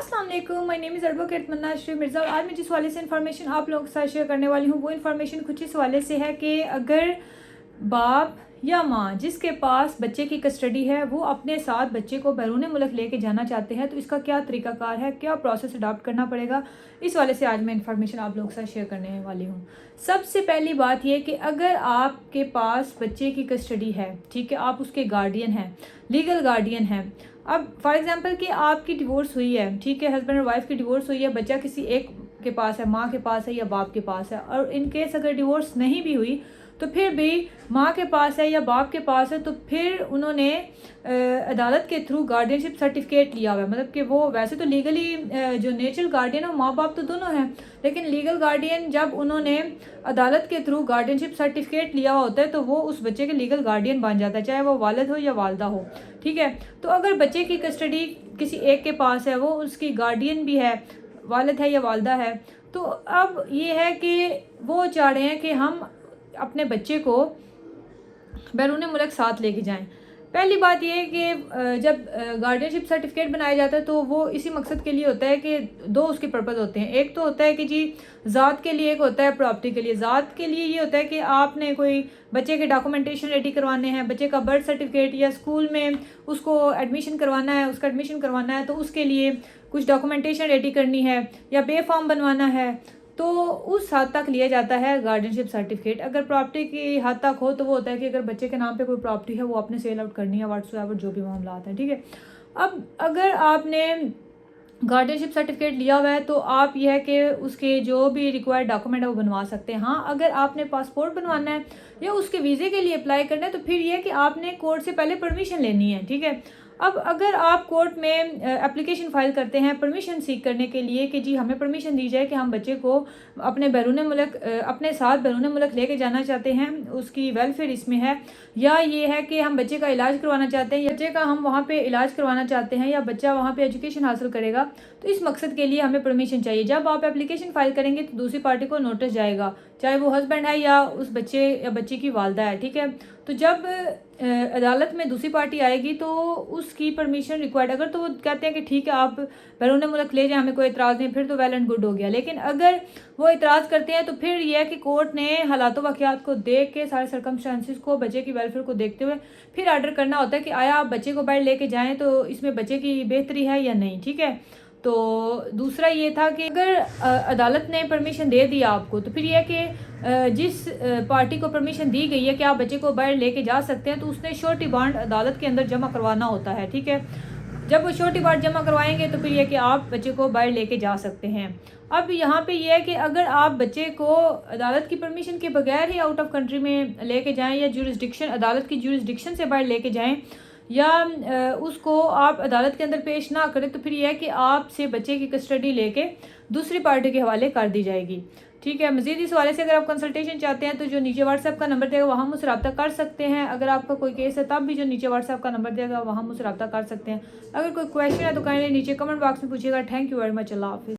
अस्सलाम वालेकुम, my name is advocate मन्ना अशरफ मिर्ज़ा। आज मैं जिस वाले से इन्फॉर्मेशन आप लोगों के साथ शेयर करने वाली हूँ वो इन्फॉर्मेशन कुछ इस वाले से है कि अगर बाप या माँ जिसके पास बच्चे की कस्टडी है वो अपने साथ बच्चे को बैरून मुल्क लेके जाना चाहते हैं तो इसका क्या तरीकाकार है, क्या प्रोसेस अडॉप्ट करना पड़ेगा, इस वाले से आज मैं इन्फॉर्मेशन आप लोगों के साथ शेयर करने वाली हूँ। सबसे पहली बात यह कि अगर आपके पास बच्चे की कस्टडी है, ठीक है, आप उसके गार्डियन हैं, लीगल गार्डियन हैं। अब फॉर एग्जांपल कि आपकी डिवोर्स हुई है, ठीक है, हस्बैंड और वाइफ की डिवोर्स हुई है, बच्चा किसी एक के पास है, माँ के पास है या बाप के पास है, और इन केस अगर डिवोर्स नहीं भी हुई तो फिर भी माँ के पास है या बाप के पास है तो फिर उन्होंने अदालत के थ्रू गार्डियनशिप सर्टिफिकेट लिया हुआ है। मतलब कि वो वैसे तो लीगली जो नेचुरल गार्डियन है वो माँ बाप तो दोनों हैं, लेकिन लीगल गार्डियन जब उन्होंने अदालत के थ्रू गार्डियनशिप सर्टिफिकेट लिया हुआ होता है तो वो उस बच्चे के लीगल गार्डियन बन जाता है, चाहे वो वालिद हो या वालदा हो। ठीक है, तो अगर बच्चे की कस्टडी किसी एक के पास है, वो उसकी गार्डियन भी है, वालिद है या वालदा है, तो अब ये है कि वो चाह रहे हैं कि हम अपने बच्चे को बैरून मुल्क साथ लेके जाएं। पहली बात यह है कि जब गार्डियनशिप सर्टिफिकेट बनाया जाता है तो वो इसी मकसद के लिए होता है कि दो उसके पर्पज़ होते हैं। एक तो होता है कि जी ज़ात के लिए, एक होता है प्रॉपर्टी के लिए। ज़ात के लिए ये होता है कि आपने कोई बच्चे के डॉक्यूमेंटेशन रेडी करवाने हैं, बच्चे का बर्थ सर्टिफिकेट या स्कूल में उसको एडमिशन करवाना है, उसका एडमिशन करवाना है तो उसके लिए कुछ डॉक्यूमेंटेशन रेडी करनी है या पे फॉर्म बनवाना है, तो उस हद तक लिया जाता है गार्डियनशिप सर्टिफिकेट। अगर प्रॉपर्टी की हद तक हो तो वो होता है कि अगर बच्चे के नाम पे कोई प्रॉपर्टी है वो आपने सेल आउट करनी है, व्हाट्सएवर जो भी मामला आता है। ठीक है, अब अगर आपने गार्डियनशिप सर्टिफिकेट लिया हुआ है तो आप यह है कि उसके जो भी रिक्वायर्ड डॉक्यूमेंट है वो बनवा सकते हैं। हाँ, अगर आपने पासपोर्ट बनवाना है या उसके वीज़े के लिए अप्लाई करना है तो फिर यह है कि आपने कोर्ट से पहले परमिशन लेनी है। ठीक है, अब अगर आप कोर्ट में एप्लीकेशन फाइल करते हैं परमिशन सीख करने के लिए कि जी हमें परमिशन दी जाए कि हम बच्चे को अपने बैरून मुल्क अपने साथ बैरून मुल्क लेके जाना चाहते हैं, उसकी वेलफेयर इसमें है, या ये है कि हम बच्चे का इलाज करवाना चाहते हैं, या बच्चे का हम वहाँ पे इलाज करवाना चाहते हैं, या बच्चा वहाँ पे एजुकेशन हासिल करेगा, तो इस मकसद के लिए हमें परमिशन चाहिए। जब आप एप्लीकेशन फाइल करेंगे तो दूसरी पार्टी को नोटिस जाएगा, चाहे वो हस्बैंड है या उस बच्चे या बच्ची की वालदा है। ठीक है, तो जब अदालत में दूसरी पार्टी आएगी तो उसकी परमिशन रिक्वायर्ड, अगर तो वो कहते हैं कि ठीक है आप बैरून मुल्क ले जाएं, हमें कोई इतराज़ नहीं, फिर तो वेल एंड गुड हो गया। लेकिन अगर वो इतराज़ करते हैं तो फिर यह है कि कोर्ट ने हालात वाक़यात को देख के, सारे सर्कमस्टांसिस को, बच्चे की वेलफेयर को देखते हुए फिर आर्डर करना होता है कि आया आप बच्चे को बाहर लेके जाएँ तो इसमें बच्चे की बेहतरी है या नहीं। ठीक है, तो दूसरा ये था कि अगर अदालत ने परमिशन दे दिया आपको तो फिर यह है कि जिस पार्टी को परमिशन दी गई है कि आप बच्चे को बाहर लेके जा सकते हैं तो उसने श्योरिटी बॉन्ड अदालत के अंदर जमा करवाना होता है। ठीक है, जब वो श्योरिटी बॉन्ड जमा करवाएंगे तो फिर यह कि आप बच्चे को बाहर लेके जा सकते हैं। अब यहाँ पे ये है कि अगर आप बच्चे को अदालत की परमिशन के बगैर ही आउट ऑफ कंट्री में लेके जाएं या जुरिस्डिक्शन, अदालत की जुरिस्डिक्शन से बाहर लेके जाएं, या उसको आप अदालत के अंदर पेश ना करें तो फिर यह है कि आपसे बच्चे की कस्टडी लेके दूसरी पार्टी के हवाले कर दी जाएगी। ठीक है, मज़ीद इस हवाले से अगर आप कंसल्टेशन चाहते हैं तो जो नीचे व्हाट्सएप का नंबर देगा वहाँ मुझसे रब्ता कर सकते हैं। अगर आपका कोई केस है तब भी जो नीचे व्हाट्सएप का नंबर देगा वहाँ मुझसे रब्ता कर सकते हैं। अगर कोई क्वेश्चन है तो काइंडली नीचे कमेंट बॉक्स में पूछिएगा। Thank you very much. अल्लाह हाफिज़।